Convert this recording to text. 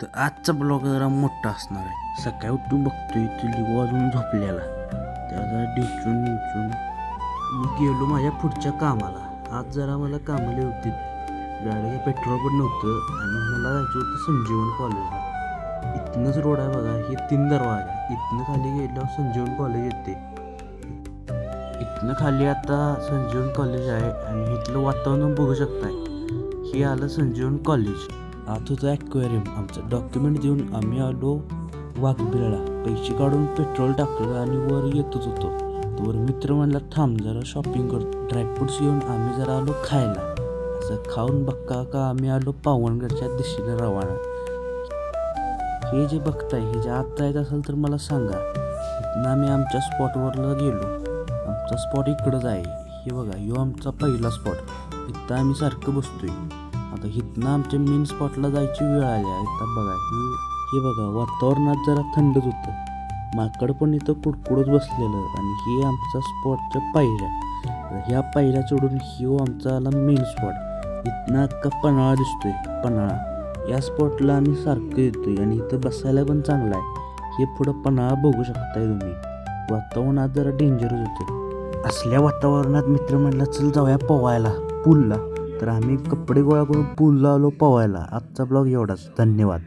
तर आजचा ब्लॉग जरा मोठा असणार आहे. सकाळी उठून बघतोय तो लिओ अजून झोपलेला. त्याला डिचून मी गेलो माझ्या पुढच्या कामाला. आज जरा मला कामं लई होती. गाडीला पेट्रोल पण नव्हतं आणि मला जायचं होतं संजीवन कॉलेजला. इथनंच रोड आहे बघा, हे 3 दरवाजा. इथनं खाली गेल्यावर संजीवन कॉलेज येते. इथनं खाली आता संजीवन कॉलेज आहे आणि इथलं वातावरण बघू शकताय. हे आलं संजीवन कॉलेज. आत होतं ॲक्वेरियम. आमचं डॉक्युमेंट देऊन आम्ही आलो वाघबिळला. पैसे काढून पेट्रोल टाकलं आणि वर येतच होतो. तोवर मित्र म्हणला थांब जरा शॉपिंग करतो. ड्रायफ्रुट्स घेऊन आम्ही जरा आलो खायला. असं खाऊन बघा का आम्ही आलो पावनगडच्या दिशेने रवाना. हे जे बघताय हे जे आत जायचं असेल तर मला सांगा. इथनं आम्ही आमच्या स्पॉटवरला गेलो. आमचा स्पॉट इकडंच आहे. हे बघा ह्यो आमचा पहिला स्पॉट. इथं आम्ही सारखं बसतोय. आता इथनं आमच्या मेन स्पॉटला जायची वेळ आली आहे. आता बघा हे बघा वातावरणात जरा थंडच होतं. माकड पण इथं कुडकुडत बसलेलं. आणि हे आमचा स्पॉटच्या पायऱ्या. ह्या पायऱ्या चढून ह्यो आमचा आला मेन स्पॉट. इथनं अख्खा पन्हाळा दिसतोय. पन्हाळा या स्पॉटला आम्ही सारखं येतोय आणि इथं बसायला पण चांगलं आहे. हे पुढं पन्हाळा बघू शकताय तुम्ही. वातावरणात जरा डेंजरच होतं. असल्या वातावरणात मित्र म्हणला चल जाऊया पोवायला पूलला. तर आम्ही कपडे गोळा करून पूलला आलो पोवायला. आजचा ब्लॉग एवढाच. धन्यवाद.